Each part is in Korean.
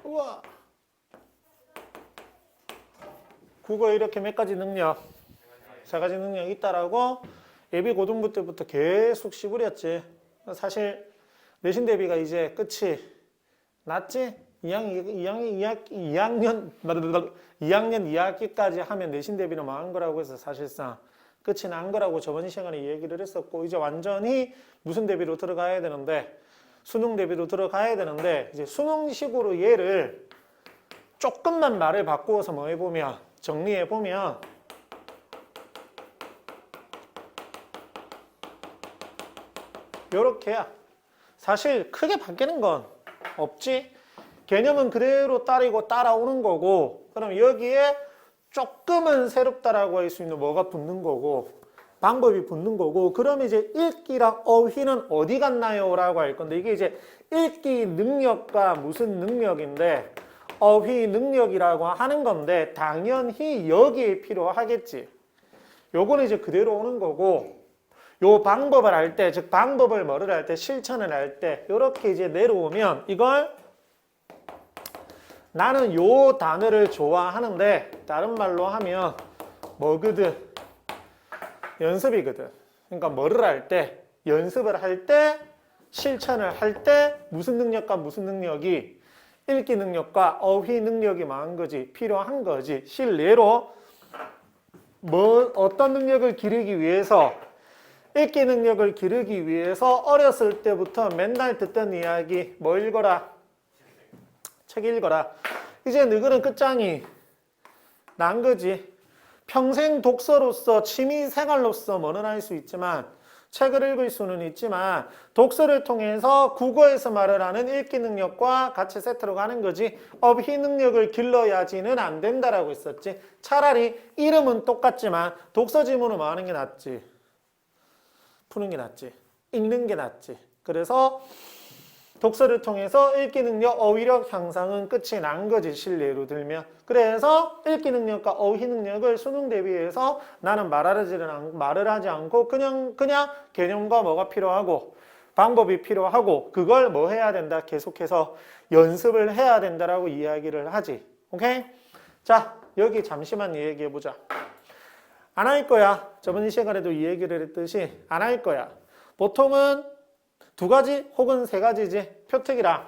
우와. 국어에 이렇게 몇 가지 능력, 세 가지 능력이 있다라고 예비고등부 때부터 계속 시부렸지. 사실 내신 대비가 이제 끝이 났지? 2학년 2학기까지 하면 내신 대비는 망한 거라고 해서 사실상 끝이 난 거라고 저번 시간에 얘기를 했었고, 이제 완전히 무슨 대비로 들어가야 되는데, 수능 대비로 들어가야 되는데, 이제 수능식으로 얘를 조금만 말을 바꾸어서 뭐 해보면, 정리해보면, 요렇게야. 사실 크게 바뀌는 건 없지. 개념은 그대로 따라오는 거고, 그럼 여기에 조금은 새롭다라고 할 수 있는 뭐가 붙는 거고, 방법이 붙는 거고, 그러면 이제 읽기랑 어휘는 어디 갔나요? 라고 할 건데, 이게 이제 읽기 능력과 무슨 능력인데, 어휘 능력이라고 하는 건데, 당연히 여기에 필요하겠지. 요거는 이제 그대로 오는 거고, 요 방법을 할 때, 즉 방법을 뭐를 할 때, 실천을 할 때, 요렇게 이제 내려오면 이걸 나는 요 단어를 좋아하는데, 다른 말로 하면 뭐거든? 연습이거든. 그러니까 뭐를 할 때, 연습을 할 때, 실천을 할 때 무슨 능력과 무슨 능력이, 읽기 능력과 어휘 능력이 많은 거지, 필요한 거지. 실례로 어떤 능력을 기르기 위해서, 읽기 능력을 기르기 위해서 어렸을 때부터 맨날 듣던 이야기, 뭐 읽어라? 책 읽어라. 이제 너희는 끝장이 난 거지. 평생 독서로서 취미 생활로서 뭐는 할 수 있지만, 책을 읽을 수는 있지만, 독서를 통해서 국어에서 말을 하는 읽기 능력과 같이 세트로 가는 거지, 어휘 능력을 길러야지는 안 된다라고 했었지. 차라리 이름은 똑같지만 독서 지문을 뭐 하는 게 낫지, 푸는 게 낫지, 읽는 게 낫지. 그래서 독서를 통해서 읽기 능력, 어휘력 향상은 끝이 난 거지, 실례로 들면. 그래서 읽기 능력과 어휘 능력을 수능 대비해서 나는 말을 하지 않고 그냥 개념과 뭐가 필요하고 방법이 필요하고, 그걸 뭐 해야 된다? 계속해서 연습을 해야 된다라고 이야기를 하지. 오케이? 자, 여기 잠시만 얘기해보자. 안 할 거야. 저번 시간에도 이 얘기를 했듯이 안 할 거야. 보통은 두 가지 혹은 세 가지지. 표특이랑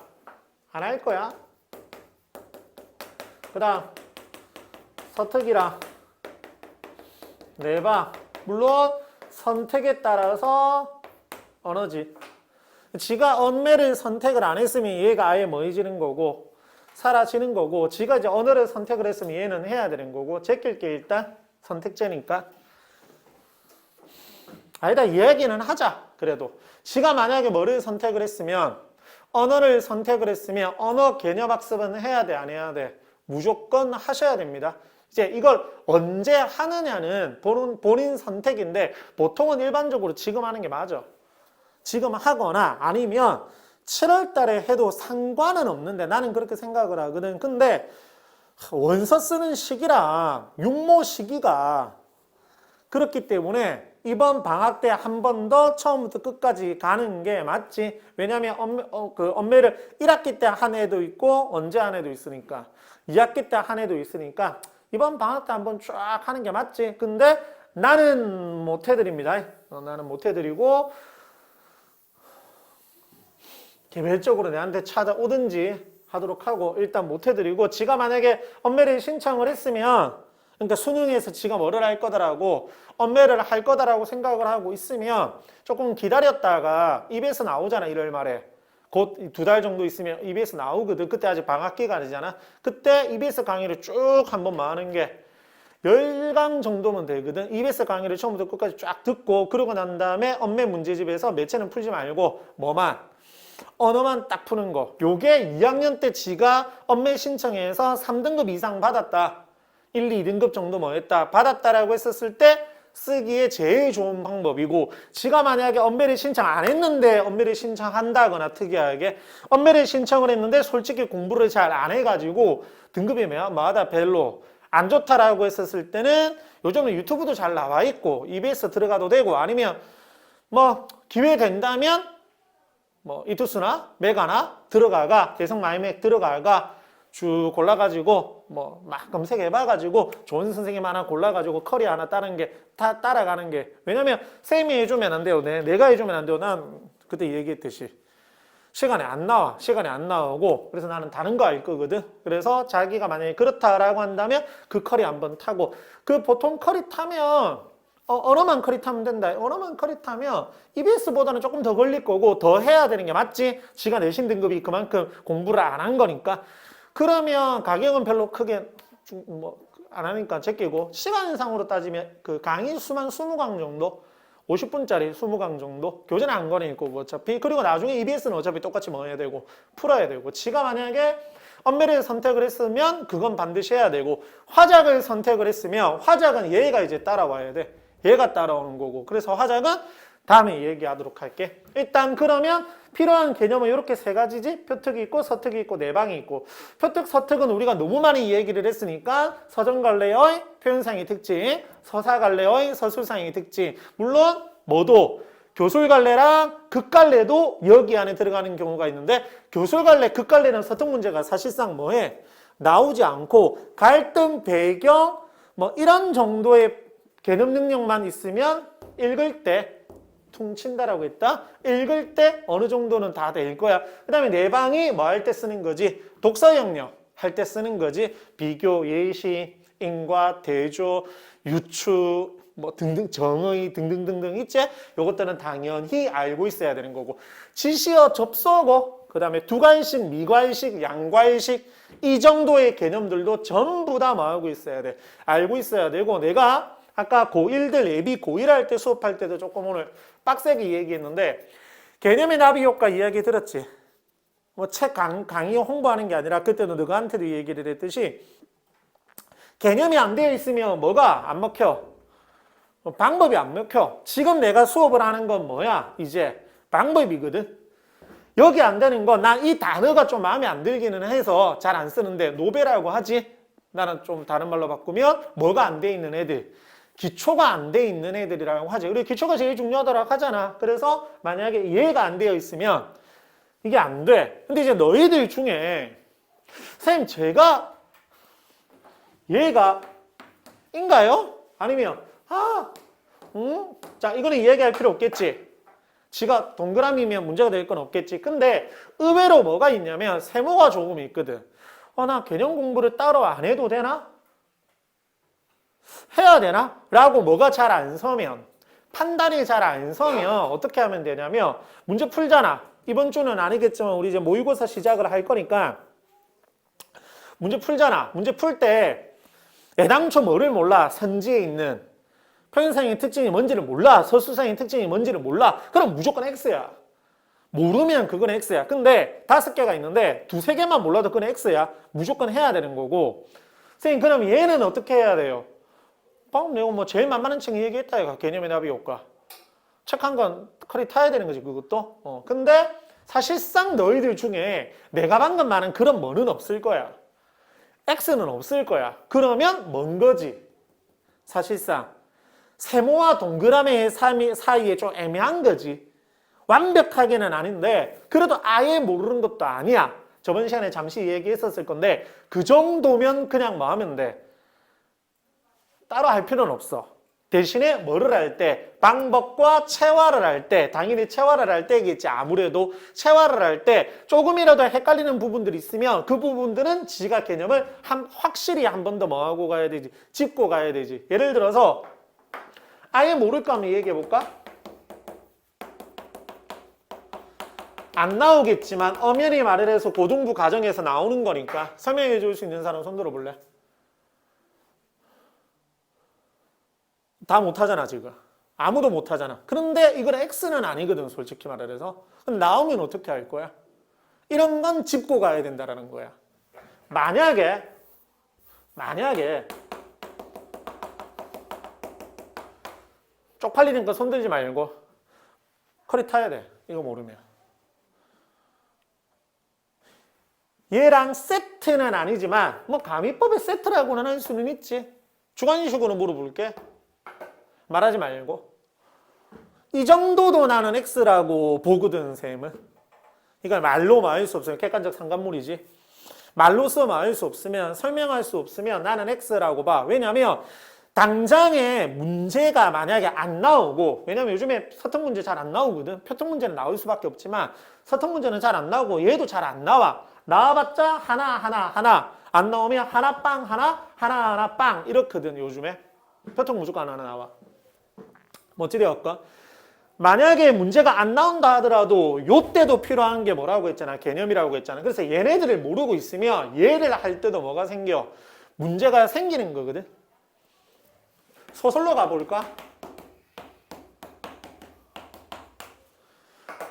안 할 거야. 그 다음 서특이랑 내봐. 물론 선택에 따라서 언어지. 지가 언매를 선택을 안 했으면 얘가 아예 뭐해지는 거고 사라지는 거고, 지가 이제 언어를 선택을 했으면 얘는 해야 되는 거고, 제낄게 일단 선택제니까. 아니다, 이야기는 하자. 그래도 지가 만약에 뭐를 선택을 했으면, 언어를 선택을 했으면 언어 개념 학습은 해야 돼, 안 해야 돼? 무조건 하셔야 됩니다. 이제 이걸 언제 하느냐는 본인 선택인데, 보통은 일반적으로 지금 하는 게 맞아. 지금 하거나 아니면 7월 달에 해도 상관은 없는데, 나는 그렇게 생각을 하거든. 근데 원서 쓰는 시기랑 육모 시기가 그렇기 때문에 이번 방학 때 한 번 더 처음부터 끝까지 가는 게 맞지. 왜냐하면 언매를 1학기 때 한 애도 있고 언제 한 애도 있으니까, 2학기 때 한 애도 있으니까 이번 방학 때 한 번 쫙 하는 게 맞지. 근데 나는 못 해드립니다. 나는 못 해드리고, 개별적으로 내한테 찾아오든지 하도록 하고, 일단 못 해드리고, 지가 만약에 언매를 신청을 했으면, 그러니까 수능에서 지가 뭐를 할 거다라고, 언매를 할 거다라고 생각을 하고 있으면 조금 기다렸다가 EBS 나오잖아, 1월 말에. 곧 2달 정도 있으면 EBS 나오거든. 그때 아직 방학 기간이잖아. 그때 EBS 강의를 쭉 한번 하는 게 10강 정도면 되거든. EBS 강의를 처음부터 끝까지 쫙 듣고, 그러고 난 다음에 언매 문제집에서 매체는 풀지 말고 언어만 딱 푸는 거. 요게 2학년 때 지가 언매 신청해서 3등급 이상 받았다, 1, 2등급 정도 뭐 했다, 받았다라고 했었을 때 쓰기에 제일 좋은 방법이고, 지가 만약에 언매를 신청 안 했는데 언매를 신청한다거나, 특이하게 언매를 신청을 했는데 솔직히 공부를 잘 안 해가지고 등급이 마다 별로 안 좋다라고 했었을 때는, 요즘은 유튜브도 잘 나와 있고 EBS 들어가도 되고, 아니면 뭐 기회 된다면 뭐 이투스나 메가나 들어가가, 대성 마이맥 들어가가 쭉 골라가지고 뭐 막 검색해봐가지고 좋은 선생님 하나 골라가지고 커리 하나 따는 게 다 따라가는 게 왜냐면 쌤이 해주면 안 돼요. 내가 해주면 안 돼요. 난 그때 얘기했듯이 시간에 안 나와. 시간에 안 나오고 그래서 나는 다른 거 할 거거든. 그래서 자기가 만약에 그렇다라고 한다면 그 커리 한번 타고 그 보통 커리 타면 언어만 커리 타면 된다. 언어만 커리 타면 EBS보다는 조금 더 걸릴 거고 더 해야 되는 게 맞지? 지가 내신 등급이 그만큼 공부를 안 한 거니까. 그러면 가격은 별로 크게 안 하니까 제끼고 시간상으로 따지면 그 강의 수만 20강 정도 50분짜리 20강 정도 교재는 안 거니까 어차피 그리고 나중에 EBS는 어차피 똑같이 뭐 해야 되고 풀어야 되고 지가 만약에 엄밀히 선택을 했으면 그건 반드시 해야 되고 화작을 선택을 했으면 화작은 얘가 이제 따라와야 돼. 얘가 따라오는 거고 그래서 화작은 다음에 얘기하도록 할게. 일단 그러면 필요한 개념은 이렇게 세 가지지. 표특이 있고 서특이 있고 내방이 있고 표특, 서특은 우리가 너무 많이 얘기를 했으니까 서정갈래의 표현상의 특징, 서사갈래의 서술상의 특징 물론 뭐도 교술갈래랑 극갈래도 여기 안에 들어가는 경우가 있는데 교술갈래, 극갈래는 서특 문제가 사실상 뭐해? 나오지 않고 갈등, 배경 뭐 이런 정도의 개념 능력만 있으면 읽을 때 퉁친다라고 했다. 읽을 때 어느 정도는 다 될 거야. 그 다음에 내방이 뭐 할 때 쓰는 거지? 독서 영역 할 때 쓰는 거지. 비교, 예시, 인과, 대조, 유추 뭐 등등 정의 등등등등 있지? 요것들은 당연히 알고 있어야 되는 거고 지시어 접속어 그 다음에 두관식, 미관식, 양관식 이 정도의 개념들도 전부 다 뭐 하고 있어야 돼? 알고 있어야 되고 내가 아까 고1들 예비 고1 할 때 수업할 때도 조금 오늘 빡세게 얘기했는데 개념의 나비 효과 이야기 들었지? 뭐 책 강의 홍보하는 게 아니라 그때도 너한테도 얘기를 했듯이 개념이 안 되어 있으면 뭐가 안 먹혀? 방법이 안 먹혀. 지금 내가 수업을 하는 건 뭐야? 이제 방법이거든. 여기 안 되는 건 난 이 단어가 좀 마음에 안 들기는 해서 잘 안 쓰는데 노베라고 하지? 나는 좀 다른 말로 바꾸면 뭐가 안 돼 있는 애들. 기초가 안 돼 있는 애들이라고 하지. 그리고 기초가 제일 중요하다고 하잖아. 그래서 만약에 이해가 안 되어 있으면 이게 안 돼. 근데 이제 너희들 중에 선생님 제가 얘가 인가요? 아니면 자 이거는 이야기할 필요 없겠지. 지가 동그라미면 문제가 될 건 없겠지. 근데 의외로 뭐가 있냐면 세모가 조금 있거든. 나 개념 공부를 따로 안 해도 되나? 해야 되나? 라고 뭐가 잘 안 서면 판단이 잘 안 서면 어떻게 하면 되냐면 문제 풀잖아. 이번 주는 아니겠지만 우리 이제 모의고사 시작을 할 거니까 문제 풀잖아. 문제 풀 때 애당초 뭐를 몰라. 선지에 있는 표현상의 특징이 뭔지를 몰라. 서술상의 특징이 뭔지를 몰라. 그럼 무조건 X야. 모르면 그건 X야. 근데 5개가 있는데 2-3개만 몰라도 그건 X야. 무조건 해야 되는 거고 선생님 그럼 얘는 어떻게 해야 돼요? 방금 내가 뭐 제일 만만한 책 얘기했다 이거 개념의 나비 효과 책 한 권 커리 타야 되는 거지 그것도 근데 사실상 너희들 중에 내가 방금 말한 그런 뭐는 없을 거야 X는 없을 거야 그러면 뭔 거지 사실상 세모와 동그라미 사이에 좀 애매한 거지 완벽하게는 아닌데 그래도 아예 모르는 것도 아니야 저번 시간에 잠시 얘기했었을 건데 그 정도면 그냥 뭐 하면 돼 따로 할 필요는 없어. 대신에 뭐를 할 때 방법과 체화를 할 때 당연히 체화를 할 때겠지 아무래도 체화를 할 때 조금이라도 헷갈리는 부분들이 있으면 그 부분들은 지각 개념을 확실히 한 번 더 뭐 하고 가야 되지 짚고 가야 되지 예를 들어서 아예 모를 거 한번 얘기해 볼까? 안 나오겠지만 엄연히 말을 해서 고등부 과정에서 나오는 거니까 설명해 줄 수 있는 사람 손 들어 볼래? 다 못하잖아 지금 아무도 못하잖아 그런데 이건 X는 아니거든 솔직히 말해서 그럼 나오면 어떻게 할 거야? 이런 건 짚고 가야 된다는 거야 만약에 쪽팔리니까 손들지 말고 커리 타야 돼 이거 모르면 얘랑 세트는 아니지만 뭐 가미법의 세트라고는 할 수는 있지 주관식으로 물어볼게 말하지 말고 이 정도도 나는 X라고 보거든 쌤은 이걸 말로 말할 수 없어요 객관적 상관물이지 말로서 알 수 없으면, 설명할 수 없으면 나는 X라고 봐. 왜냐면 당장에 문제가 만약에 안 나오고, 왜냐면 요즘에 서통 문제 잘 안 나오거든. 표통 문제는 나올 수밖에 없지만 서통 문제는 잘 안 나오고 얘도 잘 안 나와. 나와봤자 하나 안 나오면 하나 빵 하나 빵 이렇거든. 요즘에 표통 무조건 하나 나와. 뭐 어찌 되었까? 만약에 문제가 안 나온다 하더라도 요때도 필요한 게 뭐라고 했잖아. 개념이라고 했잖아. 그래서 얘네들을 모르고 있으면 얘를 할 때도 뭐가 생겨? 문제가 생기는 거거든. 소설로 가볼까?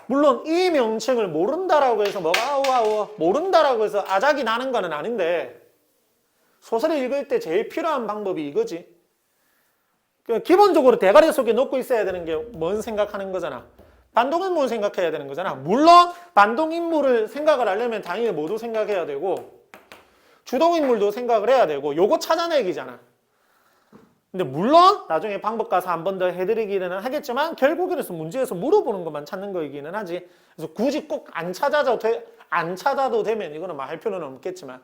물론 이 명칭을 모른다라고 해서 뭐가 모른다라고 해서 아작이 나는 건 아닌데 소설을 읽을 때 제일 필요한 방법이 이거지. 기본적으로 대가리 속에 넣고 있어야 되는 게 뭔 생각하는 거잖아. 반동인물 생각해야 되는 거잖아. 물론 반동인물을 생각을 하려면 당연히 모두 생각해야 되고 주동인물도 생각을 해야 되고 요거 찾아내기잖아. 근데 물론 나중에 방법 가서 한 번 더 해드리기는 하겠지만 결국에는 문제에서 물어보는 것만 찾는 거이기는 하지. 그래서 굳이 꼭 안 찾아도 되면 이거는 뭐 할 필요는 없겠지만.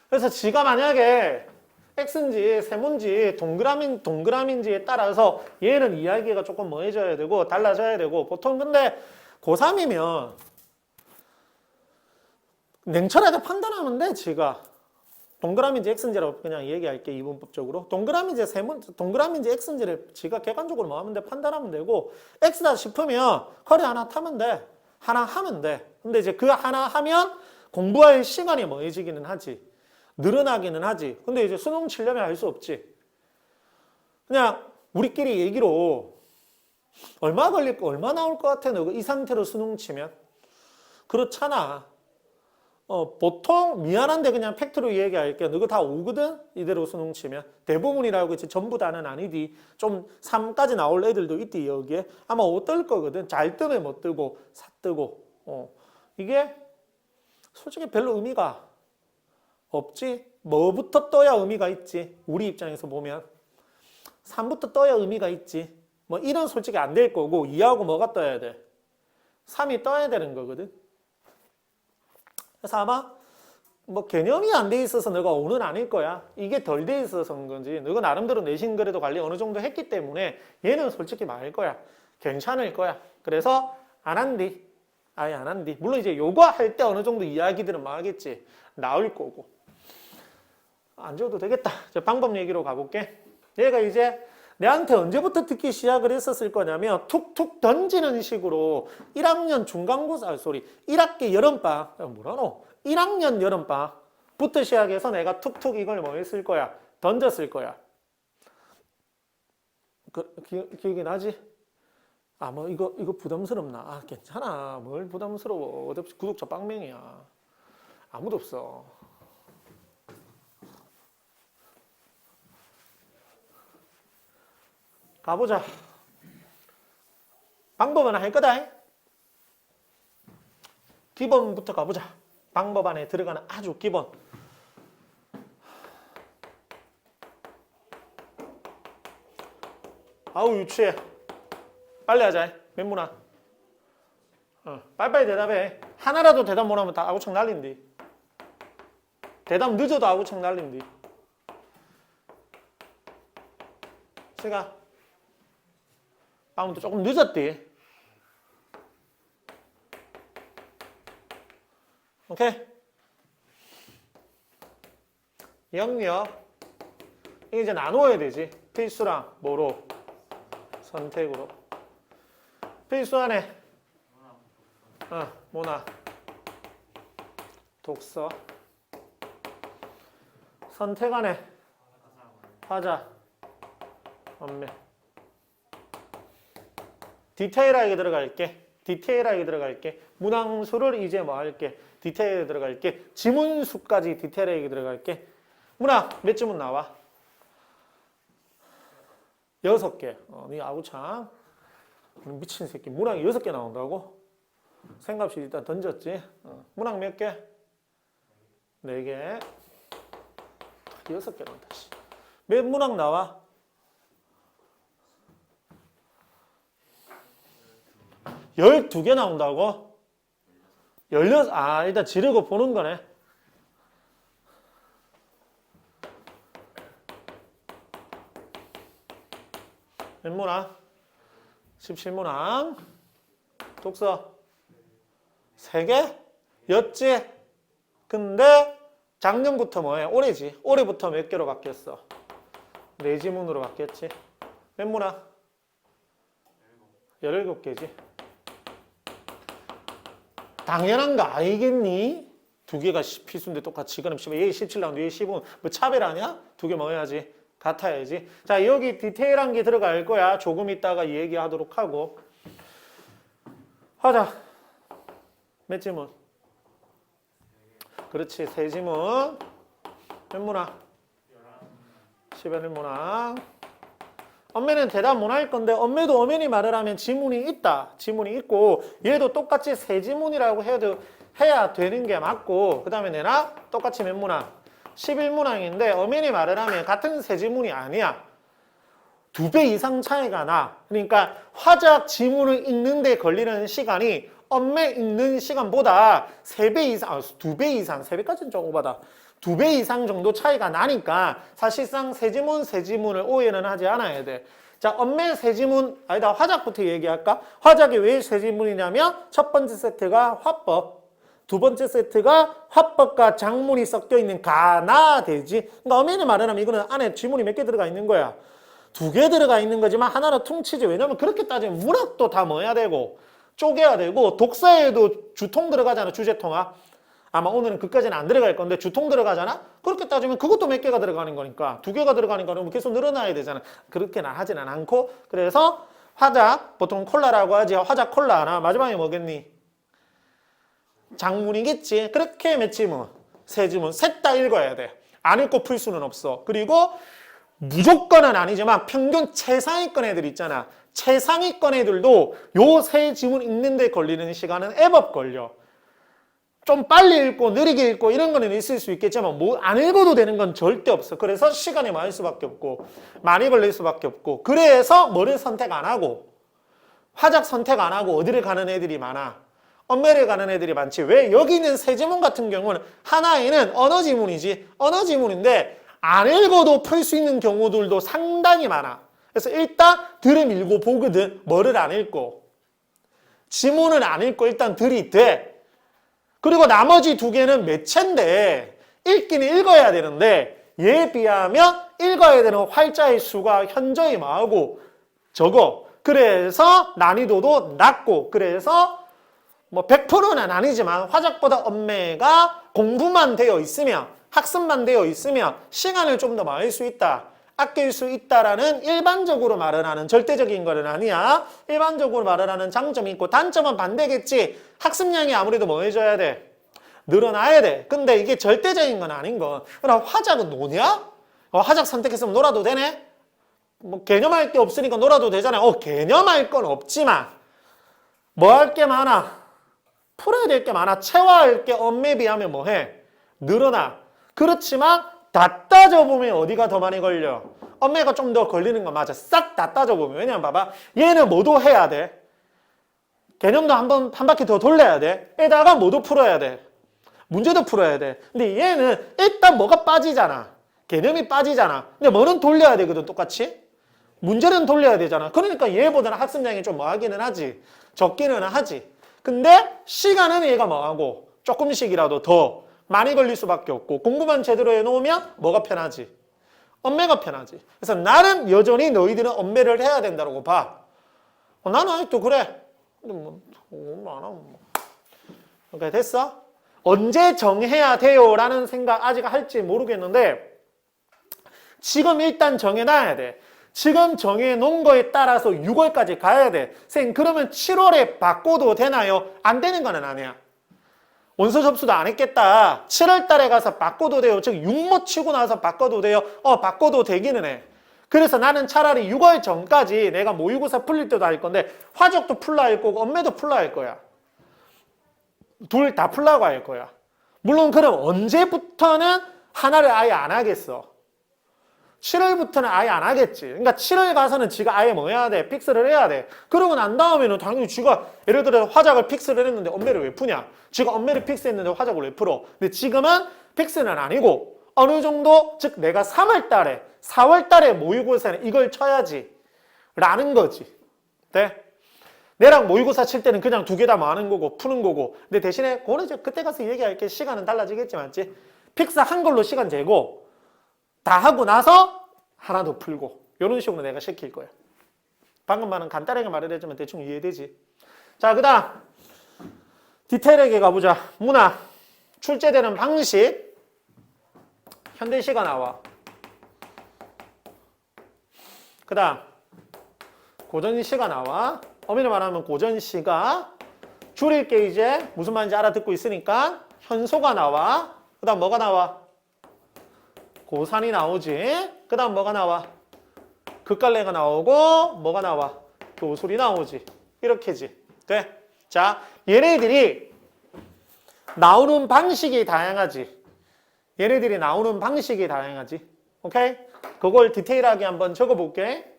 그래서 지가 만약에 X인지 세모인지 동그라미인지에 따라서 얘는 이야기가 조금 뭐해져야 되고 달라져야 되고 보통 근데 고3이면 냉철하게 판단하면 돼. 지가 동그라미인지 X인지라고 그냥 얘기할게. 이분법적으로 동그라미인지 X인지를 지가 객관적으로 뭐 하면 돼? 판단하면 되고 X다 싶으면 허리 하나 타면 돼. 하나 하면 돼. 근데 이제 그 하나 하면 공부할 시간이 뭐해지기는 하지. 늘어나기는 하지. 근데 이제 수능 치려면 할 수 없지. 그냥 우리끼리 얘기로 얼마 나올 것 같아? 너 이 상태로 수능 치면? 그렇잖아. 보통 미안한데 그냥 팩트로 얘기할게. 너가 다 오거든? 이대로 수능 치면. 대부분이라고 했지. 전부 다는 아니디. 좀 3까지 나올 애들도 있디 여기에. 아마 5 뜰 거거든. 잘 뜨면 못 뜨고 4 뜨고. 이게 솔직히 별로 의미가 없지. 뭐부터 떠야 의미가 있지. 우리 입장에서 보면 3부터 떠야 의미가 있지. 뭐 1은 솔직히 안 될 거고 2하고 뭐가 떠야 돼? 3이 떠야 되는 거거든. 그래서 아마 뭐 개념이 안 돼 있어서 너가 5는 아닐 거야. 이게 덜 돼 있어서인 건지 너가 나름대로 내신 그래도 관리 어느 정도 했기 때문에 얘는 솔직히 말할 거야. 괜찮을 거야. 그래서 안 한디. 아예 안 한디. 물론 이제 요거 할 때 어느 정도 이야기들은 뭐 하겠지. 나올 거고. 안 줘도 되겠다. 방법 얘기로 가볼게. 얘가 이제 내한테 언제부터 듣기 시작을 했었을 거냐면 툭툭 던지는 식으로 1학년 중간고사 1학기 여름방 뭐라노? 1학년 여름방부터 시작해서 내가 툭툭 이걸 뭐 했을 거야? 던졌을 거야. 기억이 나지? 뭐 이거 부담스럽나? 괜찮아. 뭘 부담스러워. 어차피 구독자 빵명이야. 아무도 없어. 가보자. 방법 하나 할 거다. 기본부터 가보자. 방법 안에 들어가는 아주 기본. 아우 유치해. 빨리 하자. 맨문아. 빨리빨리 대답해. 하나라도 대답 못하면 다 아구창 날린디. 대답 늦어도 아구창 날린디. 제가 방금도 조금 늦었디. 오케이? 영역. 이게 이제 나누어야 되지. 필수랑 뭐로? 선택으로. 필수 안에 모나 독서. 선택 안에 화자 원매. 디테일하게 들어갈게. 문항수를 이제 뭐 할게? 디테일하게 들어갈게. 지문수까지 디테일하게 들어갈게. 문항 몇 지문 나와? 6개. 네 아구창. 미친 새끼. 문항이 6개 나온다고? 생각없이 일단 던졌지. 문항 몇 개? 4개. 6개 나온다. 몇 문항 나와? 12개 나온다고? 일단 지르고 보는 거네. 몇 문항? 17문항. 독서 3개? 였지? 근데 작년부터 뭐해? 올해지. 올해부터 몇 개로 바뀌었어? 4지문으로 바뀌었지. 몇 문항? 17개지. 당연한 거 알겠니? 2개가 필수인데 똑같이. 그럼 얘 17 나오는데 얘 15. 뭐 차별하냐? 2개 먹어야지. 같아야지. 자, 여기 디테일한 게 들어갈 거야. 조금 있다가 얘기하도록 하고. 하자. 몇 지문? 그렇지. 3지문. 몇 문항? 11문항. 엄매는 대답 못 할 건데 엄매도 엄연히 말을 하면 지문이 있다. 지문이 있고 얘도 똑같이 3지문이라고 해야 되는 게 맞고 그 다음에 내나 똑같이 몇 문항? 11문항인데 엄연히 말을 하면 같은 3지문이 아니야. 2배 이상 차이가 나. 그러니까 화작 지문을 읽는 데 걸리는 시간이 엄매 읽는 시간보다 3배 이상, 2배 이상, 3배까지는 좀 오바다. 2배 이상 정도 차이가 나니까 사실상 세지문을 오해는 하지 않아야 돼. 자, 엄매 세지문, 아니다, 화작부터 얘기할까? 화작이 왜 세지문이냐면 첫 번째 세트가 화법, 두 번째 세트가 화법과 작문이 섞여 있는 가나대지. 그러니까 엄연히 말하면 이거는 안에 지문이 몇 개 들어가 있는 거야. 2개 들어가 있는 거지만 하나로 퉁치지. 왜냐면 그렇게 따지면 문학도 다 뭐 해야 되고 쪼개야 되고 독서에도 주통 들어가잖아. 주제통합. 아마 오늘은 그까지는 안 들어갈 건데 주통 들어가잖아? 그렇게 따지면 그것도 몇 개가 들어가는 거니까 2개가 들어가니까 그러면 계속 늘어나야 되잖아. 그렇게는 하지는 않고 그래서 화작, 보통 콜라라고 하지. 화작 콜라 하나. 마지막에 뭐겠니? 장문이겠지. 그렇게 몇 지문? 3지문. 셋 다 읽어야 돼. 안 읽고 풀 수는 없어. 그리고 무조건은 아니지만 평균 최상위권 애들 있잖아. 최상위권 애들도 요 3지문 읽는 데 걸리는 시간은 애법 걸려. 좀 빨리 읽고 느리게 읽고 이런 거는 있을 수 있겠지만 뭐 안 읽어도 되는 건 절대 없어. 그래서 시간이 많을 수밖에 없고 많이 걸릴 수밖에 없고 그래서 뭐를 선택 안 하고 화작 선택 안 하고 어디를 가는 애들이 많아. 엄매를 가는 애들이 많지. 왜? 여기 있는 3지문 같은 경우는 하나에는 언어 지문이지. 언어 지문인데 안 읽어도 풀 수 있는 경우들도 상당히 많아. 그래서 일단 들음 읽고 보거든. 뭐를 안 읽고. 지문을 안 읽고 일단 들이대. 그리고 나머지 2개는 매체인데 읽기는 읽어야 되는데 얘에 비하면 읽어야 되는 활자의 수가 현저히 많고 적어. 그래서 난이도도 낮고 그래서 뭐 100%는 아니지만 화작보다 엄매가 공부만 되어 있으면 학습만 되어 있으면 시간을 좀 더 많을 수 있다. 아낄 수 있다라는 일반적으로 말을 하는 절대적인 거는 아니야. 일반적으로 말을 하는 장점이 있고 단점은 반대겠지. 학습량이 아무래도 뭐 해줘야 돼? 늘어나야 돼. 근데 이게 절대적인 건 아닌 거. 그럼 화작은 노냐? 화작 선택했으면 놀아도 되네? 뭐 개념할 게 없으니까 놀아도 되잖아. 개념할 건 없지만 뭐 할 게 많아? 풀어야 될 게 많아. 채워할 게 엄매에 비하면 뭐 해? 늘어나. 그렇지만 다 따져보면 어디가 더 많이 걸려? 엄매가 좀 더 걸리는 건 맞아. 싹 다 따져보면. 왜냐면 봐봐. 얘는 뭐도 해야 돼. 개념도 한 바퀴 더 돌려야 돼. 에다가 뭐도 풀어야 돼. 문제도 풀어야 돼. 근데 얘는 일단 뭐가 빠지잖아. 개념이 빠지잖아. 근데 뭐는 돌려야 되거든. 똑같이. 문제는 돌려야 되잖아. 그러니까 얘보다는 학습량이 좀 뭐 하기는 하지. 적기는 하지. 근데 시간은 얘가 뭐하고 조금씩이라도 더 많이 걸릴 수밖에 없고 공부만 제대로 해놓으면 뭐가 편하지? 엄매가 편하지. 그래서 나는 여전히 너희들은 엄매를 해야 된다고 봐. 나는 아직도 그래. 근데 뭐 안 하면 뭐. 오케이, 됐어? 언제 정해야 돼요? 라는 생각 아직 할지 모르겠는데 지금 일단 정해놔야 돼. 지금 정해놓은 거에 따라서 6월까지 가야 돼. 선생님 그러면 7월에 바꿔도 되나요? 안 되는 건 아니야. 원서 접수도 안 했겠다. 7월 달에 가서 바꿔도 돼요. 즉 6모 치고 나서 바꿔도 돼요. 바꿔도 되기는 해. 그래서 나는 차라리 6월 전까지 내가 모의고사 풀릴 때도 할 건데 화적도 풀라 할 거고 엄매도 풀라 할 거야. 둘 다 풀라고 할 거야. 물론 그럼 언제부터는 하나를 아예 안 하겠어? 7월부터는 아예 안 하겠지. 그러니까 7월 가서는 지가 아예 뭐 해야 돼? 픽스를 해야 돼. 그러고 난 다음에는 당연히 지가 예를 들어 화작을 픽스를 했는데 엄매를 왜 푸냐? 지가 엄매를 픽스했는데 화작을 왜 풀어? 근데 지금은 픽스는 아니고 어느 정도 즉 내가 3월 달에 4월 달에 모의고사는 이걸 쳐야지 라는 거지. 네? 내랑 모의고사 칠 때는 그냥 두 개 다 많은 거고 푸는 거고 근데 대신에 그거는 이제 그때 가서 얘기할게. 시간은 달라지겠지 맞지? 픽스 한 걸로 시간 재고 다 하고 나서 하나 더 풀고 이런 식으로 내가 시킬 거야. 방금 말은 간단하게 말을 해주면 대충 이해되지. 자, 그 다음 디테일하게 가보자. 문화 출제되는 방식 현대시가 나와. 그 다음 고전시가 나와. 엄밀히 말하면 고전시가 줄일 게 이제 무슨 말인지 알아듣고 있으니까 현소가 나와. 그 다음 뭐가 나와? 고산이 나오지. 그 다음 뭐가 나와? 극갈래가 나오고 뭐가 나와? 교술이 나오지. 이렇게지. 돼? 자, 얘네들이 나오는 방식이 다양하지. 얘네들이 나오는 방식이 다양하지. 오케이? 그걸 디테일하게 한번 적어볼게.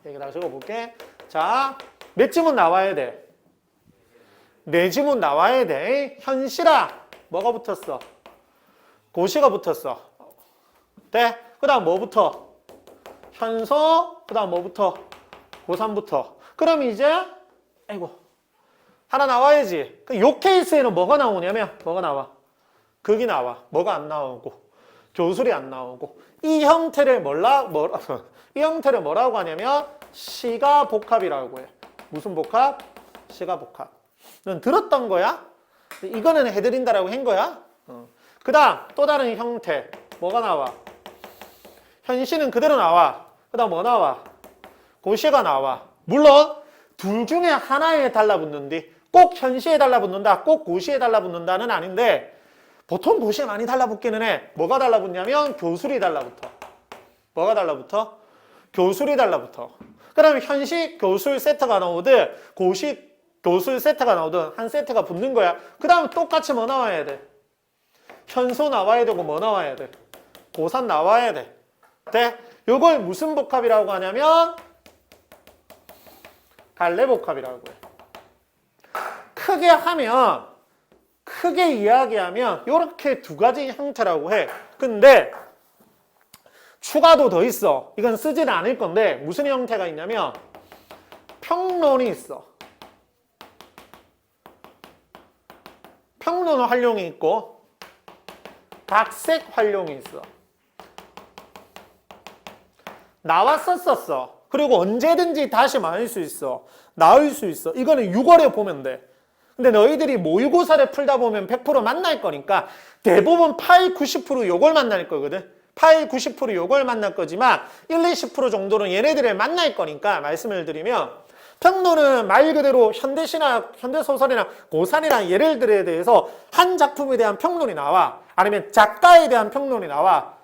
여기다가 적어볼게. 자, 몇 지문 나와야 돼? 4지문 나와야 돼. 현시라 뭐가 붙었어? 고시가 붙었어. 네? 그 다음 뭐부터? 현소, 그 다음 뭐부터? 고3부터. 그럼 이제 아이고 하나 나와야지. 요 케이스에는 뭐가 나오냐면 뭐가 나와? 극이 나와. 뭐가 안 나오고 교술이 안 나오고. 이 형태를 이 형태를 뭐라고 하냐면 시가 복합이라고 해. 무슨 복합? 시가 복합. 넌 들었던 거야? 이거는 해드린다라고 한 거야. 그 다음 또 다른 형태 뭐가 나와? 현시는 그대로 나와. 그 다음 뭐 나와? 고시가 나와. 물론 둘 중에 하나에 달라붙는디 꼭 현시에 달라붙는다, 꼭 고시에 달라붙는다는 아닌데 보통 고시에 많이 달라붙기는 해. 뭐가 달라붙냐면 교술이 달라붙어. 뭐가 달라붙어? 교술이 달라붙어. 그다음에 현시 교술 세트가 나오듯 고시 교술 세트가 나오든 한 세트가 붙는 거야. 그 다음에 똑같이 뭐 나와야 돼? 현소 나와야 되고 뭐 나와야 돼? 고산 나와야 돼. 네? 요걸 무슨 복합이라고 하냐면 갈래 복합이라고 해. 크게 이야기하면 이렇게 두 가지 형태라고 해. 근데 추가도 더 있어. 이건 쓰지는 않을 건데 무슨 형태가 있냐면 평론이 있어. 평론 활용이 있고 각색 활용이 있어. 나왔었어. 그리고 언제든지 다시 나올 수 있어. 나올 수 있어. 이거는 6월에 보면 돼. 근데 너희들이 모의고사를 풀다 보면 100% 만날 거니까 대부분 8, 90% 요걸 만날 거거든. 8, 90% 요걸 만날 거지만 1, 20% 정도는 얘네들을 만날 거니까 말씀을 드리면 평론은 말 그대로 현대시나 현대소설이나 고산이나 예를들에 대해서 한 작품에 대한 평론이 나와. 아니면 작가에 대한 평론이 나와.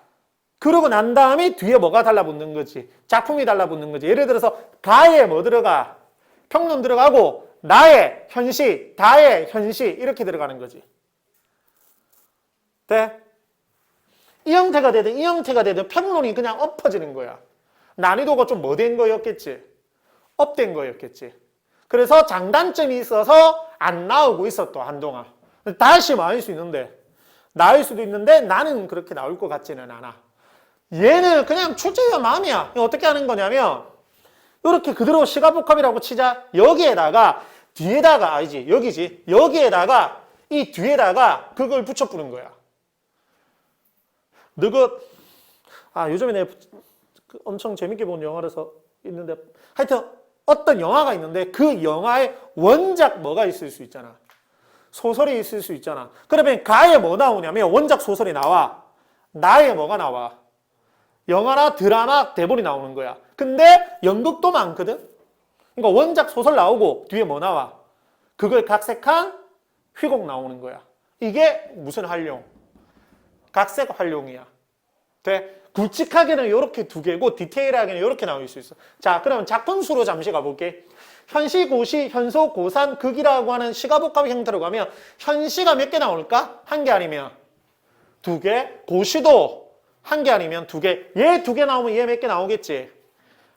그러고 난 다음에 뒤에 뭐가 달라붙는 거지? 작품이 달라붙는 거지. 예를 들어서 가에 뭐 들어가? 평론 들어가고 나의 현시, 다의 현시 이렇게 들어가는 거지. 돼? 이 형태가 되든 이 형태가 되든 평론이 그냥 엎어지는 거야. 난이도가 좀 뭐 된 거였겠지? 업된 거였겠지. 그래서 장단점이 있어서 안 나오고 있었어 한동안. 다시 나올 수 있는데 나올 수도 있는데 나는 그렇게 나올 것 같지는 않아. 얘는 그냥 출제가 마음이야. 어떻게 하는 거냐면 이렇게 그대로 시가복합이라고 치자. 여기에다가 뒤에다가 아니지 여기지 여기에다가 이 뒤에다가 그걸 붙여 부는 거야. 요즘에 내가 엄청 재밌게 본 영화라서 있는데 하여튼 어떤 영화가 있는데 그 영화의 원작 뭐가 있을 수 있잖아. 소설이 있을 수 있잖아. 그러면 가에 뭐 나오냐면 원작 소설이 나와. 나에 뭐가 나와? 영화나 드라마 대본이 나오는 거야. 근데 연극도 많거든. 그러니까 원작 소설 나오고 뒤에 뭐 나와? 그걸 각색한 휘곡 나오는 거야. 이게 무슨 활용? 각색 활용이야. 돼? 굵직하게는 이렇게 두 개고 디테일하게는 이렇게 나올 수 있어. 자, 그럼 작품 수로 잠시 가볼게. 현시, 고시, 현소, 고산, 극이라고 하는 시가복합 형태로 가면 현시가 몇 개 나올까? 한 개 아니면 두 개. 고시도 한 개 아니면 두 개. 얘 두 개 나오면 얘 몇 개 나오겠지?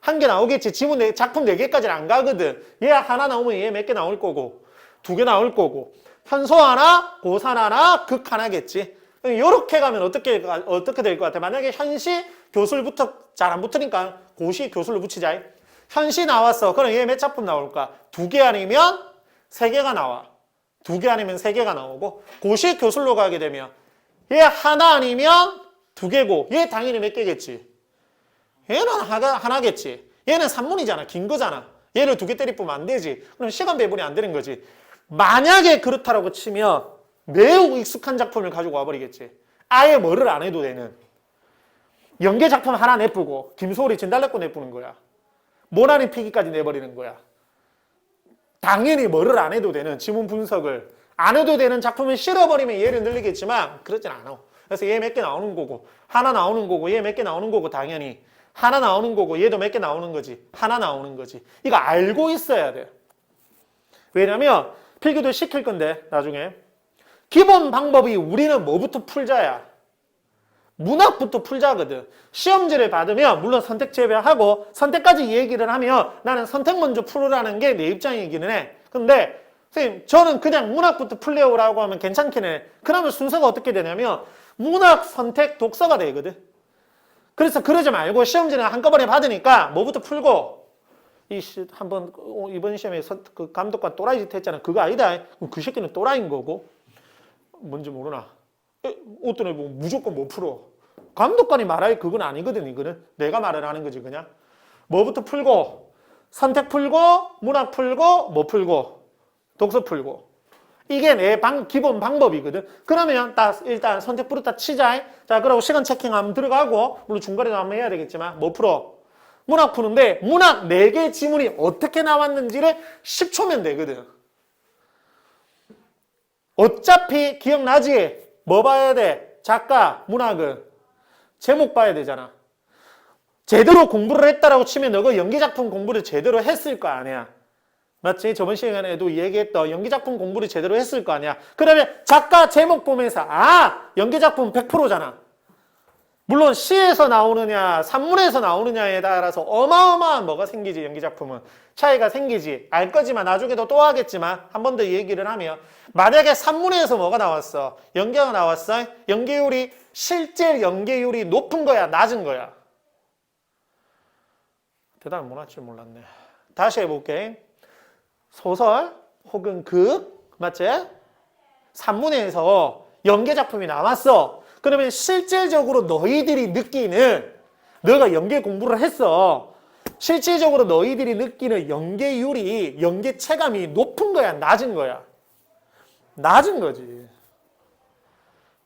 한 개 나오겠지. 지문 작품 4개까지는 안 가거든. 얘 하나 나오면 얘 몇 개 나올 거고, 두 개 나올 거고. 현소 하나, 고산 하나, 극 하나겠지. 요렇게 가면 어떻게 될 것 같아? 만약에 현시 교술부터 잘 안 붙으니까 고시 교술로 붙이자. 현시 나왔어. 그럼 얘 몇 작품 나올까? 두 개 아니면 세 개가 나와. 두 개 아니면 세 개가 나오고, 고시 교술로 가게 되면 얘 하나 아니면 두 개고, 얘 당연히 몇 개겠지? 얘는 하나겠지. 얘는 산문이잖아. 긴 거잖아. 얘를 두 개 때리 뿌면 안 되지. 그럼 시간 배분이 안 되는 거지. 만약에 그렇다라고 치면 매우 익숙한 작품을 가지고 와버리겠지. 아예 뭐를 안 해도 되는. 연계 작품 하나 내쁘고 김소월이 진달래꽃 내쁘는 거야. 모나니 피기까지 내버리는 거야. 당연히 뭐를 안 해도 되는 지문 분석을 안 해도 되는 작품을 실어버리면 얘를 늘리겠지만 그러진 않아. 그래서 얘 몇 개 나오는 거고 하나 나오는 거고 얘 몇 개 나오는 거고 당연히 하나 나오는 거고 얘도 몇 개 나오는 거지. 하나 나오는 거지. 이거 알고 있어야 돼. 왜냐면 필기도 시킬 건데 나중에 기본 방법이 우리는 뭐부터 풀자야. 문학부터 풀자거든. 시험지를 받으면 물론 선택 제외하고 선택까지 얘기를 하면 나는 선택 먼저 풀으라는 게 내 입장이기는 해. 근데 선생님 저는 그냥 문학부터 풀려오라고 하면 괜찮긴 해. 그러면 순서가 어떻게 되냐면 문학, 선택, 독서가 되거든. 그래서 그러지 말고 시험지는 한꺼번에 받으니까 뭐부터 풀고 한번 이번 시험에 그 감독관 또라이 짓 했잖아. 그거 아니다. 그 새끼는 또라이인 거고. 뭔지 모르나. 어떤 애 보면 무조건 못 풀어. 감독관이 말할 그건 아니거든. 이거는 내가 말을 하는 거지 그냥. 뭐부터 풀고 선택 풀고 문학 풀고 뭐 풀고 독서 풀고. 이게 내 기본 방법이거든. 그러면 일단 선택 풀었다 치자. 자, 그러고 시간 체킹 한번 들어가고 물론 중간에도 한번 해야 되겠지만 뭐 풀어? 문학 푸는데 문학 4개 지문이 어떻게 나왔는지를 10초면 되거든. 어차피 기억나지? 뭐 봐야 돼? 작가, 문학은 제목 봐야 되잖아. 제대로 공부를 했다라고 치면 너가 연기작품 공부를 제대로 했을 거 아니야. 맞지? 저번 시간에도 얘기했던 연기작품 공부를 제대로 했을 거 아니야. 그러면 작가 제목 보면서 연기작품 100%잖아. 물론 시에서 나오느냐 산문에서 나오느냐에 따라서 어마어마한 뭐가 생기지. 연기작품은 차이가 생기지. 알 거지만 나중에도 또 하겠지만 한 번 더 얘기를 하면 만약에 산문에서 뭐가 나왔어? 연계가 나왔어? 연계율이 실제 연계율이 높은 거야 낮은 거야? 대답을 못 할 줄 몰랐네. 다시 해볼게. 소설 혹은 극 맞지? 산문에서 연계작품이 나왔어. 그러면 실질적으로 너희들이 느끼는 너가 연계 공부를 했어. 실질적으로 너희들이 느끼는 연계율이 연계 체감이 높은 거야 낮은 거야? 낮은 거지.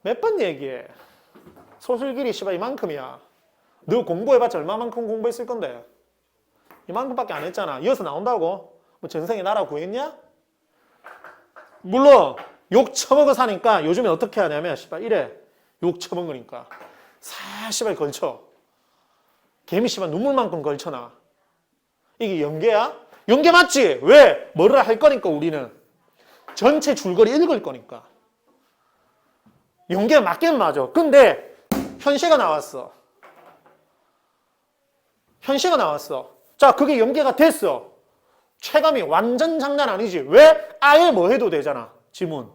몇 번 얘기해. 소설 길이 씨발 이만큼이야. 너 공부해봤자 얼마만큼 공부했을 건데? 이만큼밖에 안 했잖아. 이어서 나온다고? 뭐 전생에 나라 구했냐? 물론 욕 처먹어 사니까 요즘에 어떻게 하냐면 씨발 이래. 욕 처먹으니까 사시발 걸쳐. 개미 씨발 눈물만큼 걸쳐놔. 이게 연계야? 연계 맞지? 왜? 뭐를 할 거니까 우리는 전체 줄거리 읽을 거니까 연계 맞긴 맞아. 근데 현시가 나왔어. 현시가 나왔어. 자, 그게 연계가 됐어. 체감이 완전 장난 아니지. 왜? 아예 뭐 해도 되잖아. 지문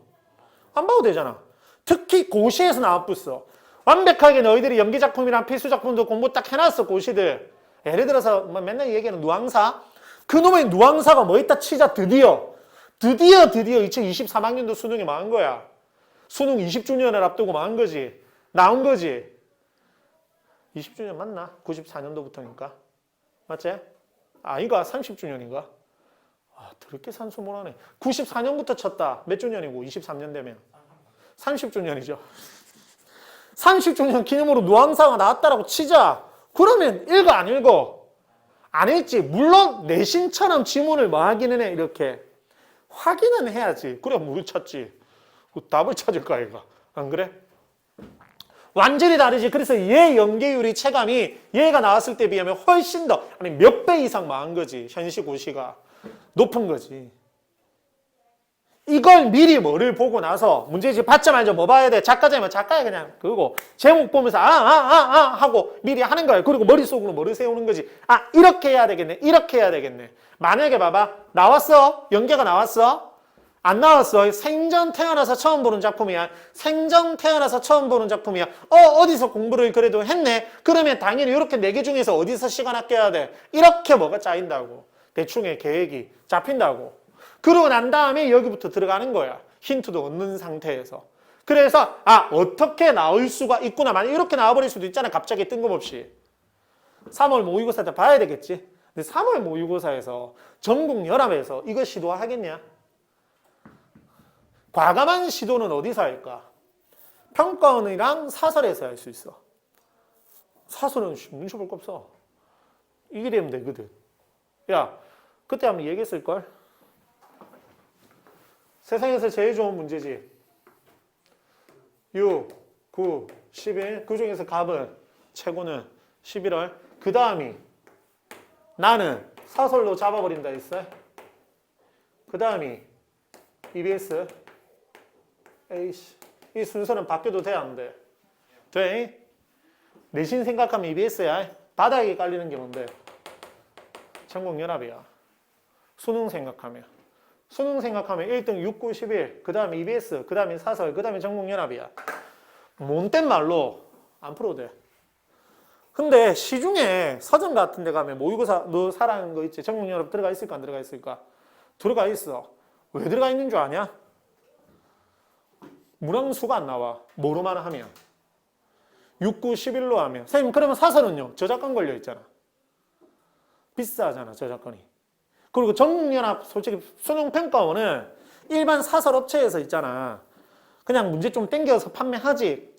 안 봐도 되잖아. 특히 고시에서 나왔었어. 완벽하게 너희들이 연기작품이랑 필수작품도 공부 딱 해놨어. 고시들. 예를 들어서 뭐 맨날 얘기하는 누앙사. 그놈의 누앙사가 뭐 있다 치자. 드디어 2023학년도 수능이 망한 거야. 수능 20주년을 앞두고 망한 거지. 나온 거지. 20주년 맞나? 94년도부터니까. 맞지? 이거 30주년인가? 더럽게 산수모라네. 94년부터 쳤다. 몇 주년이고 23년 되면 30주년이죠. 30주년 기념으로 누앙사가 나왔다라고 치자. 그러면 읽어 안 읽어? 안 읽지. 물론 내신처럼 지문을 뭐 하기는 해. 이렇게 확인은 해야지. 그래 뭘 찾지. 답을 찾을 거야 이거. 안 그래? 완전히 다르지. 그래서 얘 연계율이 체감이 얘가 나왔을 때 비하면 훨씬 더 아니 몇 배 이상 망한 거지. 현시 고시가 높은 거지. 이걸 미리 뭐를 보고 나서 문제집 받자마자 뭐 봐야 돼? 작가자면 작가야 그냥 그거고 제목 보면서 하고 미리 하는 거야. 그리고 머릿속으로 뭐를 세우는 거지. 이렇게 해야 되겠네. 이렇게 해야 되겠네. 만약에 봐봐. 나왔어? 연계가 나왔어? 안 나왔어. 생전 태어나서 처음 보는 작품이야. 생전 태어나서 처음 보는 작품이야. 어디서 공부를 그래도 했네. 그러면 당연히 이렇게 4개 중에서 어디서 시간 아껴야 돼? 이렇게 뭐가 짜인다고. 대충의 계획이 잡힌다고. 그러고 난 다음에 여기부터 들어가는 거야. 힌트도 얻는 상태에서. 그래서 어떻게 나올 수가 있구나. 만약 이렇게 나와버릴 수도 있잖아. 갑자기 뜬금없이. 3월 모의고사 때 봐야 되겠지. 근데 3월 모의고사에서 전국연합에서 이거 시도하겠냐? 과감한 시도는 어디서 할까? 평가원이랑 사설에서 할 수 있어. 사설은 눈치 볼 거 없어. 이게 되면 되거든. 야, 그때 한번 얘기했을걸? 세상에서 제일 좋은 문제지. 6, 9, 11. 그 중에서 갑은 최고는 11월. 그 다음이 나는 사설로 잡아버린다 했어. 그 다음이 EBS. 에이씨, 이 순서는 바뀌어도 돼, 안 돼? 돼? 내신 생각하면 EBS야. 바닥에 깔리는 게 뭔데? 전국연합이야. 수능 생각하면 1등 6, 9, 11, 그 다음에 EBS, 그 다음에 사설, 그 다음에 전국연합이야. 못된 말로 안 풀어도 돼. 근데 시중에 서점 같은 데 가면 모의고사 너 사라는 거 있지? 전국연합 들어가 있을까 안 들어가 있을까? 들어가 있어. 왜 들어가 있는 줄 아냐? 문항수가 안 나와. 뭐로만 하면. 6, 9, 11로 하면. 선생님 그러면 사설은요? 저작권 걸려 있잖아. 비싸잖아 저작권이. 그리고 전국연합 솔직히 수능평가원은 일반 사설업체에서 있잖아. 그냥 문제 좀 땡겨서 판매하지.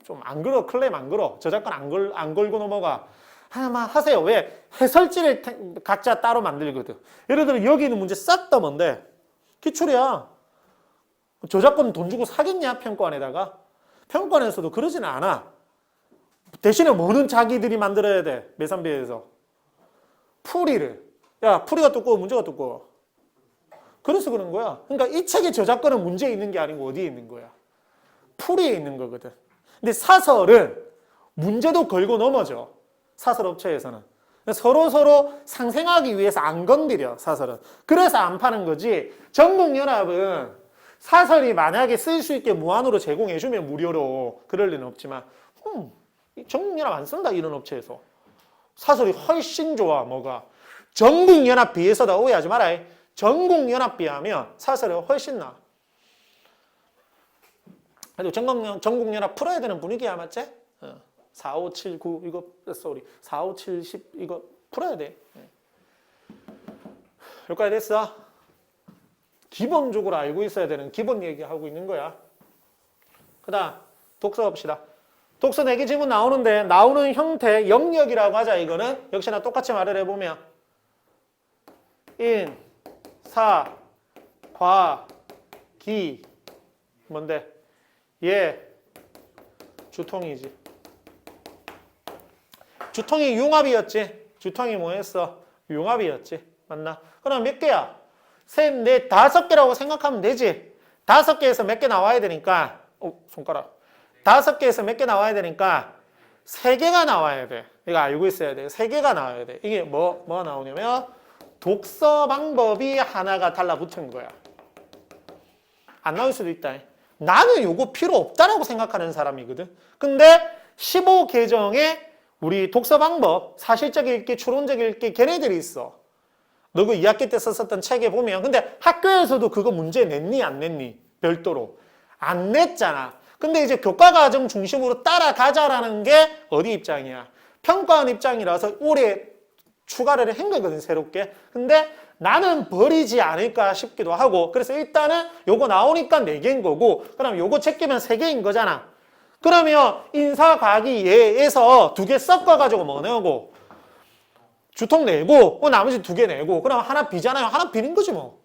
좀 안 걸어. 클레임 안 걸어. 저작권 안 걸고 넘어가. 하나만 하세요. 왜? 해설지를 각자 따로 만들거든. 예를 들어 여기 있는 문제 싹 다 뭔데? 기출이야. 저작권 돈 주고 사겠냐? 평가원에다가. 평가원에서도 그러지는 않아. 대신에 뭐는 자기들이 만들어야 돼? 매산비에서. 풀이를. 야, 풀이가 두꺼워, 문제가 두꺼워. 그래서 그런 거야. 그러니까 이 책의 저작권은 문제에 있는 게 아니고 어디에 있는 거야? 풀이에 있는 거거든. 근데 사설은 문제도 걸고 넘어져. 사설 업체에서는. 서로 상생하기 위해서 안 건드려, 사설은. 그래서 안 파는 거지. 전국연합은 사설이 만약에 쓸 수 있게 무한으로 제공해주면 무료로 그럴 리는 없지만 전국연합 안 쓴다, 이런 업체에서. 사설이 훨씬 좋아. 뭐가? 전국연합 비해서다. 오해하지 마라. 전국연합 비하면 사설이 훨씬 나아. 그래도 전국연합 풀어야 되는 분위기야, 맞지? 4, 5, 7, 9 이거 4, 5, 7, 10 이거 풀어야 돼. 여기까지 됐어? 기본적으로 알고 있어야 되는 기본 얘기하고 있는 거야. 그 다음 독서 봅시다. 독서 4개 질문 나오는데 나오는 형태 영역이라고 하자. 이거는 역시나 똑같이 말을 해보면 인, 사, 과, 기 뭔데? 예, 주통이지. 주통이 융합이었지. 주통이 뭐였어? 융합이었지. 맞나? 그럼 몇 개야? 셋, 넷, 5개라고 생각하면 되지. 5개에서 몇 개 나와야 되니까 손가락. 5개에서 몇 개 나와야 되니까 3개가 나와야 돼. 이거 알고 있어야 돼. 3개가 나와야 돼. 이게 뭐가 나오냐면 독서 방법이 하나가 달라붙은 거야. 안 나올 수도 있다. 나는 요거 필요 없다라고 생각하는 사람이거든. 근데 15계정에 우리 독서 방법, 사실적 읽기, 추론적 읽기 걔네들이 있어. 너 그 2학기 때 썼었던 책에 보면 근데 학교에서도 그거 문제 냈니 안 냈니? 별도로. 안 냈잖아. 근데 이제 교과과정 중심으로 따라가자라는 게 어디 입장이야? 평가원 입장이라서 올해 추가를 한 거거든, 새롭게. 근데 나는 버리지 않을까 싶기도 하고 그래서 일단은 요거 나오니까 4개인 거고 그럼 요거 제끼면 3개인 거잖아. 그러면 인사과학이 얘에서 2개 섞어가지고 뭐 내고 주통 내고 나머지 2개 내고 그럼 하나 비잖아요. 하나 비는 거지 뭐.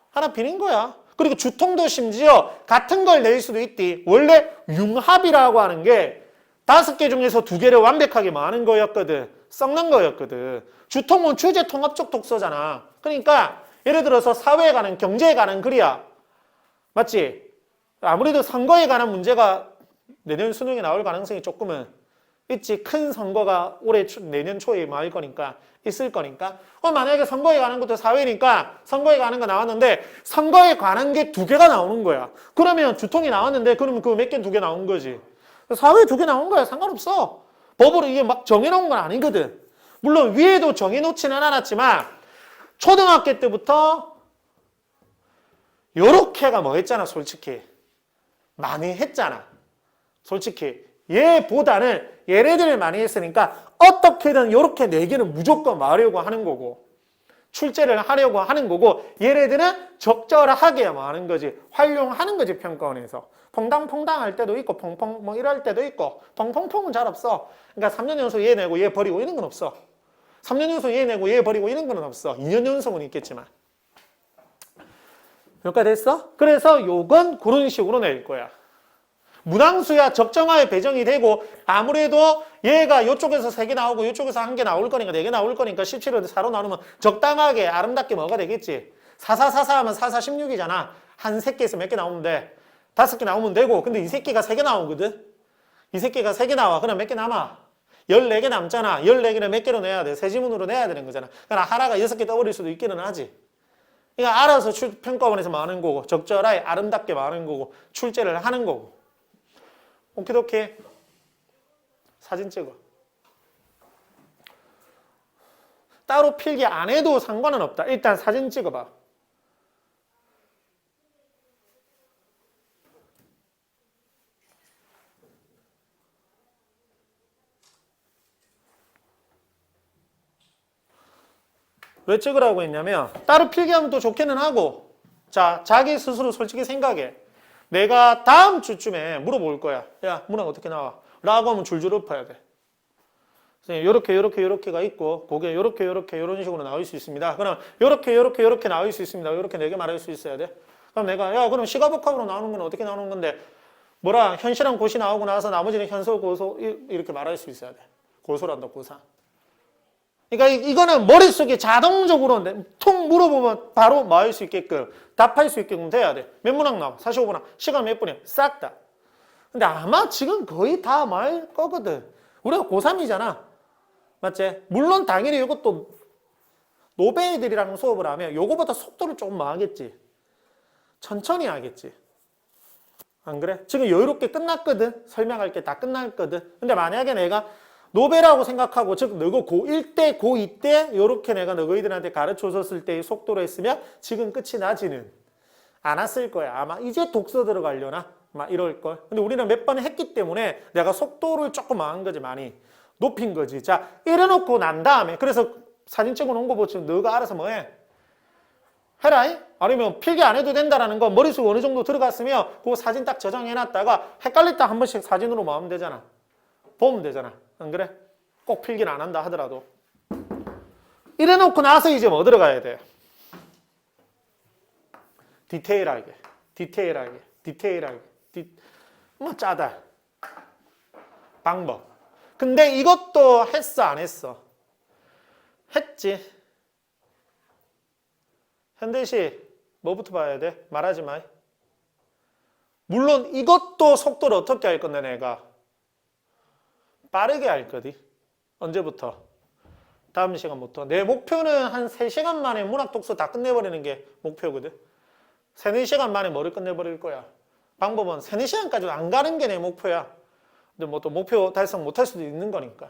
하나 비는 거야. 그리고 주통도 심지어 같은 걸 낼 수도 있디. 원래 융합이라고 하는 게 5개 중에서 2개를 완벽하게 많은 거였거든. 섞는 거였거든. 주통은 주제 통합적 독서잖아. 그러니까 예를 들어서 사회에 관한, 경제에 관한 글이야. 맞지? 아무래도 선거에 관한 문제가 내년 수능에 나올 가능성이 조금은 있지. 큰 선거가 내년 초에 나올 거니까, 있을 거니까. 만약에 선거에 관한 것도 사회니까 선거에 관한 거 나왔는데 선거에 관한 게 2개가 나오는 거야. 그러면 주통이 나왔는데 그러면 그거 몇 개 2개 나온 거지. 사회 2개 나온 거야. 상관없어. 법으로 이게 막 정해놓은 건 아니거든. 물론 위에도 정해놓지는 않았지만 초등학교 때부터 요렇게가 뭐 했잖아, 솔직히. 많이 했잖아. 솔직히. 얘보다는 얘네들을 많이 했으니까 어떻게든 요렇게 4개는 무조건 말하려고 하는 거고 출제를 하려고 하는 거고 얘네들은 적절하게 하는 거지. 활용하는 거지, 평가원에서. 퐁당퐁당 할 때도 있고 퐁퐁 뭐 이럴 때도 있고 퐁퐁퐁은 잘 없어. 그러니까 3년 연속 얘 내고 얘 버리고 이런 건 없어. 3년 연속 얘 내고 얘 버리고 이런 건 없어. 2년 연속은 있겠지만. 여기까지 됐어? 그래서 요건 그런 식으로 낼 거야. 무당수야 적정하게 배정이 되고 아무래도 얘가 이쪽에서 3개 나오고 이쪽에서 1개 나올 거니까 4개 나올 거니까 17을 4로 나누면 적당하게 아름답게 뭐가 되겠지. 4444 하면 4416이잖아. 한 새끼에서 몇 개 나오면 돼. 5개 나오면 되고 근데 이 새끼가 3개 나오거든. 이 새끼가 3개 나와. 그럼 몇 개 남아? 14개 남잖아. 14개를 몇 개로 내야 돼? 세지문으로 내야 되는 거잖아. 그러니까 하나가 6개 떠버릴 수도 있기는 하지. 그러니까 알아서 평가원에서 많은 거고 적절하게 아름답게 많은 거고 출제를 하는 거고. 오케이. 사진 찍어. 따로 필기 안 해도 상관은 없다. 일단 사진 찍어봐. 왜 찍으라고 했냐면 따로 필기하면 또 좋기는 하고 자, 자기 스스로 솔직히 생각해. 내가 다음 주쯤에 물어볼 거야. 야, 문학 어떻게 나와? 라고 하면 줄줄 엎어야 돼. 요렇게가 있고 그게 요렇게 이런 식으로 나올 수 있습니다. 그럼 요렇게 나올 수 있습니다. 요렇게 4개 말할 수 있어야 돼. 그럼 내가 야, 그럼 시가복합으로 나오는 건 어떻게 나오는 건데 뭐라 현시랑 고시 나오고 나서 나머지는 현소, 고소 이렇게 말할 수 있어야 돼. 고소란다, 고사. 그러니까 이거는 머릿속에 자동적으로 통 물어보면 바로 뭐 할 수 있게끔 답할 수 있게끔 돼야 돼. 몇 문항 나와? 45문항. 시간 몇 분이야? 싹 다. 근데 아마 지금 거의 다 말 거거든. 우리가 고3이잖아. 맞지? 물론 당연히 이것도 노베이들이랑 수업을 하면 요거보다 속도를 조금 하겠지. 천천히 하겠지. 안 그래? 지금 여유롭게 끝났거든. 설명할 게 다 끝났거든. 근데 만약에 내가 노베라고 생각하고 즉 너가 고1 때, 고2 때 이렇게 내가 너희들한테 가르쳐줬을 때의 속도로 했으면 지금 끝이 나지는 않았을 거야. 아마 이제 독서 들어가려나? 막 이럴 걸. 근데 우리는 몇 번 했기 때문에 내가 속도를 조금 한 거지, 많이. 높인 거지. 자, 이래놓고 난 다음에 그래서 사진 찍어 놓은 거 보지. 너가 알아서 뭐 해? 해라. 아니면 필기 안 해도 된다라는 거 머릿속에 어느 정도 들어갔으면 그 사진 딱 저장해놨다가 헷갈릴 때 한 번씩 사진으로 마으면 되잖아. 보면 되잖아. 안 그래? 꼭 필기는 안 한다 하더라도. 이래놓고 나서 이제 뭐 들어가야 돼? 디테일하게. 뭐 짜다. 방법. 근데 이것도 했어, 안 했어? 했지. 현대시 뭐부터 봐야 돼? 말하지 마. 물론 이것도 속도를 어떻게 할 건데 내가? 빠르게 할 거지. 언제부터? 다음 시간부터. 내 목표는 한 3시간 만에 문학 독서 다 끝내버리는 게 목표거든. 3, 4시간 만에 뭐를 끝내버릴 거야. 방법은 3, 4시간까지 안 가는 게 내 목표야. 근데 뭐 또 목표 달성 못할 수도 있는 거니까.